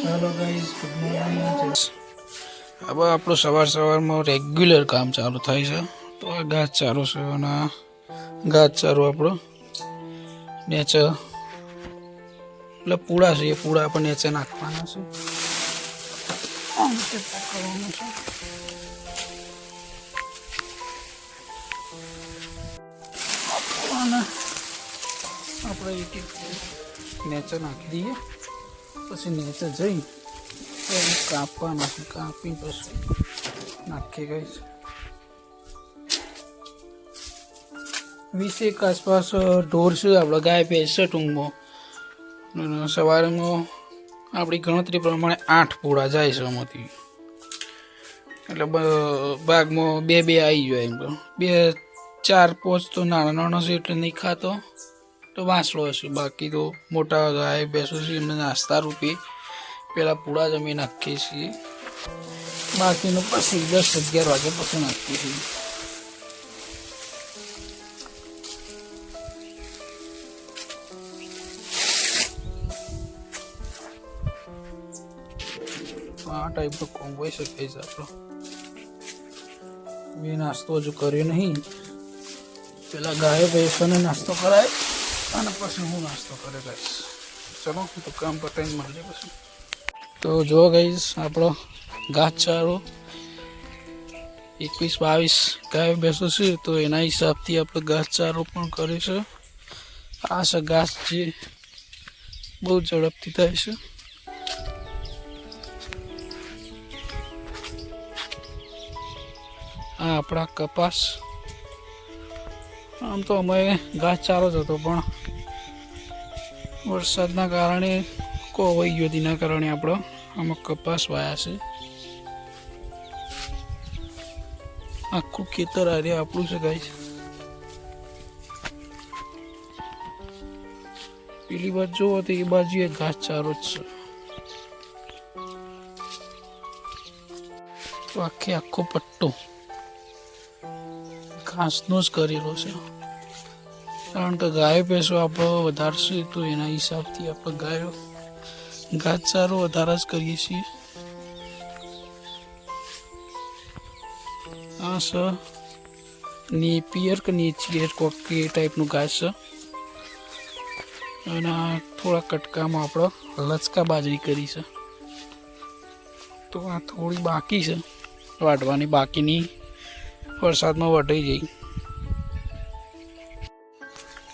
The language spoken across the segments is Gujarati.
Hello guys, good morning. अब આપણું સવારમાં રેગ્યુલર કામ ચાલુ થાય છે. તો આ ઘાસચારો છે અને ઘાસચારો આપણો નેચે એટલે પૂળા છે, એ પૂળા આપણે નેચે નાખવાના છે. આમ રીતે પકડવાનું છે. આપણે નેચે નાખી દઈએ, પછી નીચે જઈ કાપવાના છે. કાપી પછી નાખી ગઈ 20 આસપાસ ઢોર છે આપણે, ગાય ભેંસ છે ટૂંકમાં. સવારમાં આપણી ગણતરી પ્રમાણે 8 પૂળા જાય છે એમાંથી. એટલે ભાગમાં બે આવી જાય. એમ 2, 4, 5 તો નાના છે એટલે નહીં ખાતો, તો વાંસળો હશે. બાકી તો મોટા ગાય ભેંસો છે એમને નાસ્તા રૂપે પેલા પૂળા જમી નાખીએ છીએ. બાકીનું પછી 10-11 વાગે પછી નાખીએ છીએ. આ ટાઈપનો કોમ હોય શકે છે આપણો. મેં નાસ્તો હજુ કર્યો નહીં. પેલા ગાય ભેંસોને નાસ્તો કરાય અને પછી હું નાસ્તો કરે ગાઈશ. ચલો તો કામ પતાવીને મળીએ પછી. તો જો ગાઈશ આપણો ઘાસચારો 21-22 ગાય ભેંસો છે, તો એના હિસાબથી આપણે ઘાસચારો પણ કરે છે. આ છે ઘાસ જે બહુ ઝડપથી થાય છે. આ આપણા કપાસ. આમ તો અમે ઘાસચારો જ હતો, પણ વરસાદના કારણે કોવાઈ ગયો, તેના કારણે આપણે આમાં કપાસ વાયા છે. આખું ખેતર આ આપણું છે ગાઈસ. પેલી બાજુ જુઓ તો એ બાજુ એ ઘાસચારો જ છે. તો આખો પટ્ટો ઘાસનો જ કરેલો છે. કારણ કે ગાયો ભેંસો આપણો વધારે છે, તો એના હિસાબથી આપણે ગાયો ઘાસચારો વધારે જ કરીએ છીએ. આ છે નેપિયર કે નેચિયર કોક એ ટાઈપનું ઘાસ છે. અને થોડા કટકામાં આપણે લચકા બાજરી કરી છે. તો આ થોડી બાકી છે વાટવાની, બાકીની વરસાદમાં વટાઈ જઈ.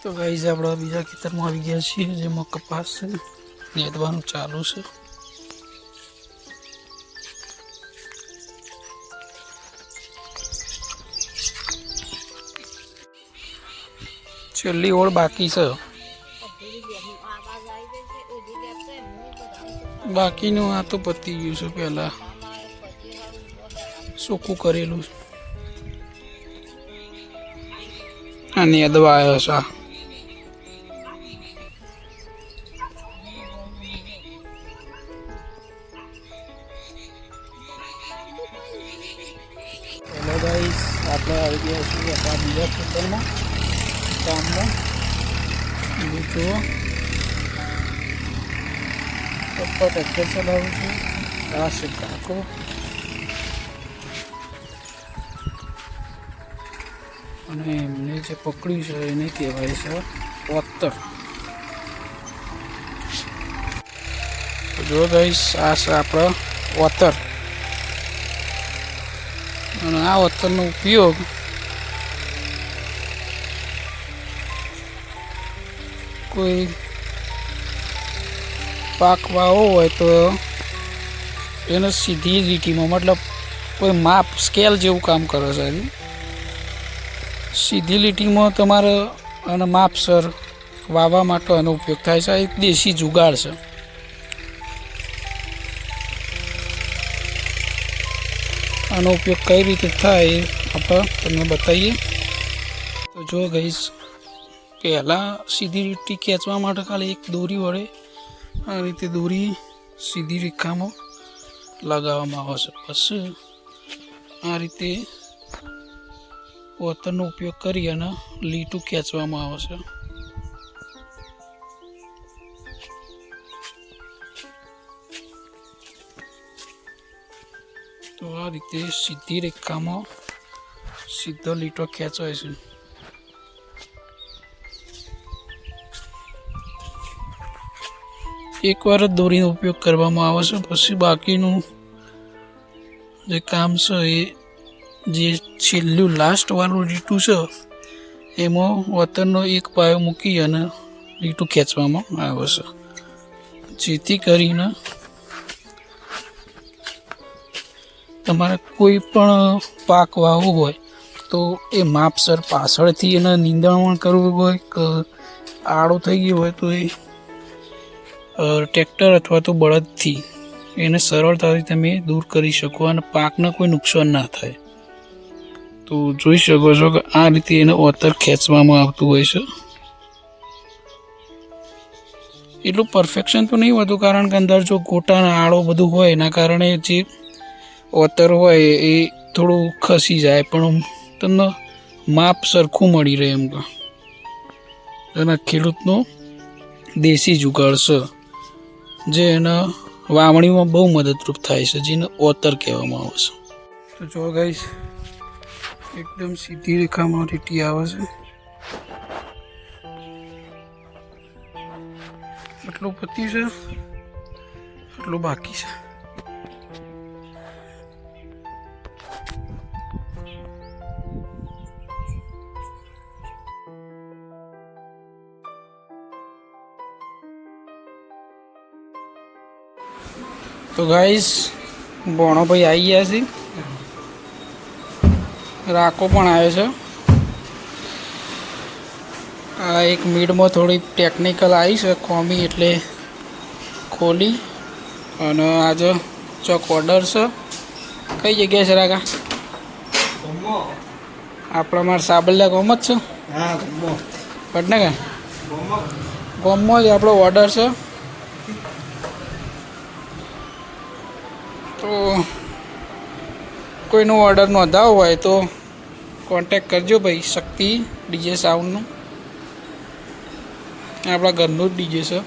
તો ગાઈઝ આપણે બીજા ખેતરમાં આવી ગયા છીએ, જેમાં કપાસ છે, નેદવાનું ચાલુ છે. છેલ્લી ઓળ બાકી છે. બાકીનું આ તો પતી ગયું છે. પહેલા સૂકું કરેલું છે. આ નેદવા આવ્યો છે. હેલો ગાઈસ, આપણે આવી ગયા છીએ આપણા બીજા ખેતરમાં કામમાં. જુઓ પપ્પા ટ્રેક્ટર ચલાવું છું. આ છે કાકો. અને એમને જે પકડ્યું છે એને કહેવાય છે વોતર. જો ગાઈસ, આ છે આપણો વોતર. અને આ વોતરનો ઉપયોગ કોઈ પાક વાવો હોય તો એને સીધી લીટીમાં, મતલબ કોઈ માપ સ્કેલ જેવું કામ કરે છે. સીધી લીટીમાં તમારે અને માપસર વાવવા માટે આનો ઉપયોગ થાય છે. એક દેશી જુગાડ છે. આનો ઉપયોગ કઈ રીતે થાય આપણે તમને બતાવીએ. તો જો ગાઈસ, પહેલાં સીધી લીટી ખેંચવા માટે ખાલી એક દોરી વડે આ રીતે દોરી સીધી રેખામાં લગાવવામાં આવે છે. પછી આ રીતે વોતરનો ઉપયોગ કરી અને લીટું ખેંચવામાં આવે છે. તો આ રીતે સીધી રેખામાં સીધો લીટો ખેંચાય છે. એકવાર જ દોરીનો ઉપયોગ કરવામાં આવે છે, પછી બાકીનું જે કામ છે એ જે છેલ્લું લાસ્ટ વાળું લીટું છે એમાં વતનનો એક પાયો મૂકી અને લીટું ખેંચવામાં આવે છે, જેથી કરીને તમારે કોઈ પણ પાક વાવવો હોય તો એ માપસર પાછળથી એને નીંદણ કરવું હોય કે આડો થઈ ગયો હોય તો એ ટ્રેક્ટર અથવા તો બળદથી એને સરળતાથી તમે દૂર કરી શકો અને પાકને કોઈ નુકસાન ના થાય. તો જોઈ શકો છો કે આ રીતે એને ઓતર ખેંચવામાં આવતું હોય છે. એટલું પરફેક્શન તો નહીં હોતું, કારણ કે અંદર જો ગોટાના આળો બધું હોય એના કારણે જે ઓતર હોય એ થોડું ખસી જાય, પણ તમને માપ સરખું મળી રહે એમ. એના ખેડૂતનો દેશી જુગાડ છે જે એના વાવણીમાં બહુ મદદરૂપ થાય છે, જેને ઓતર કહેવામાં આવે છે. તો જો ગાઈસ એકદમ સીધી રેખામાં લીટી આવે છે. આટલું પતી છે, આટલું બાકી છે. તો ગાઈસ ભોણો ભાઈ આવી ગયા છે, રાકો પણ આવ્યો છે. આ એક મીડમાં થોડી ટેકનિકલ આવી છે ખોમી, એટલે ખોલી અને આજે ચોક ઓર્ડર છે. કઈ જગ્યાએ છે રાકા? આપણા મારા સાબલિયા ગોમ જ છે. હા, વડનગર ગોમમાં જ આપણો ઓર્ડર છે. તો કોઈનો ઓર્ડર નોંધાવો હોય તો કોન્ટેક કરજો ભાઈ. શક્તિ ડીજે સાઉન્ડનું આપણા ઘરનું જ ડીજે છે.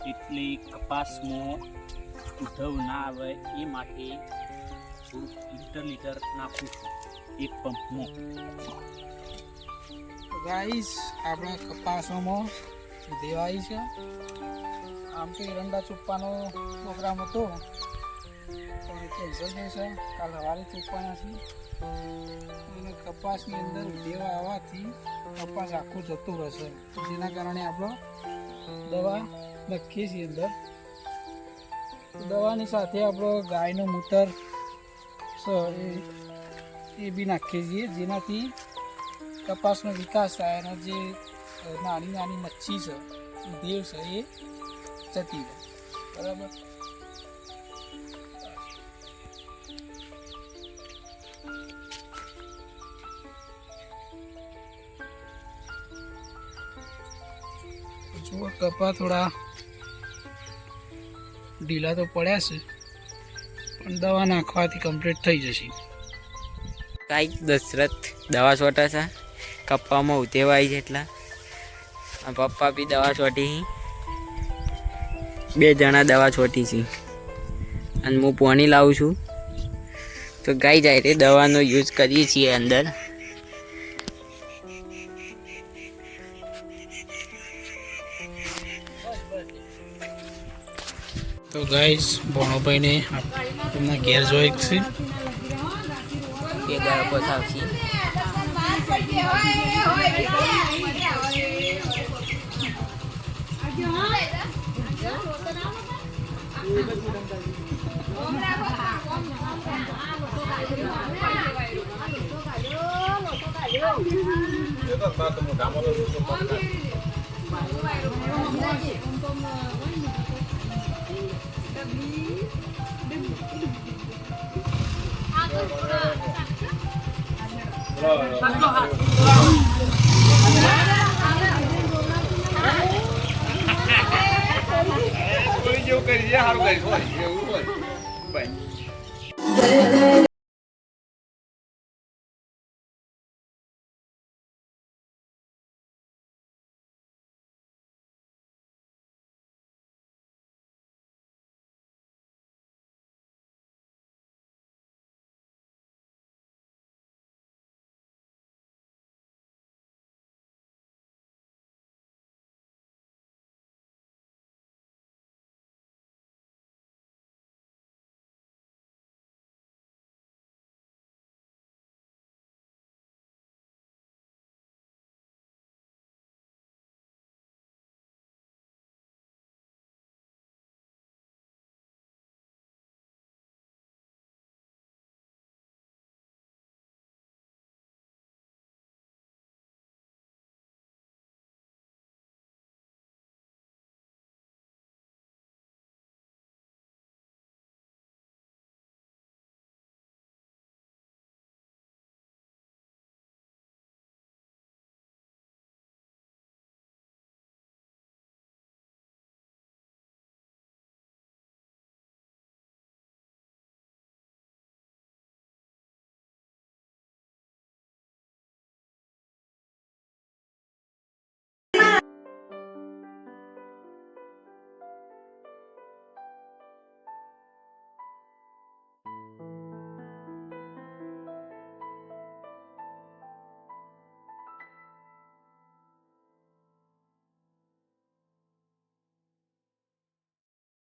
એટલે કપાસમાં ઉધવ ના આવે એ માટે થોડુંક લીટર નાખું છું એક પંપમાં. ગાઈસ આપણા કપાસોમાં દેવાઈ છે. આમ તો એરંડા ચૂપવાનો પ્રોગ્રામ હતો પણ કેન્સલ થશે. કાલ સવારે ચૂપવાના છે. અને કપાસની અંદર દેવા આવવાથી કપાસ આખું જતું રહેશે, જેના કારણે આપણે દવા નાખીએ છીએ અંદર. દવાની સાથે આપણો ગાયનું મૂતર છે એ બી નાખીએ છીએ, જેનાથી કપાસનો વિકાસ થાય અને જે નાની નાની મચ્છી છે દેવ છે એ જતી રહે. બરાબર. જુઓ કપા થોડા ઢીલા તો પડ્યા છે, પણ દવા નાખવાથી કમ્પ્લીટ થઈ જશે. કાંઈક દશરથ દવા છોટા છે, કપ્પામાં ઉતેવાય છે એટલા. પપ્પા બી દવા છોટી, 2 જણા દવા છોટી છે. અને હું પાણી લાવું છું તો ગાય જાય તે દવાનો યુઝ કરીએ છીએ અંદર. તો ગાઈસ ભણોભાઈને એમના ઘેર જોઈ છે. એ દાળ પસાવશે. કોઈ જેવું કરી છે સારું કરી એવું હોય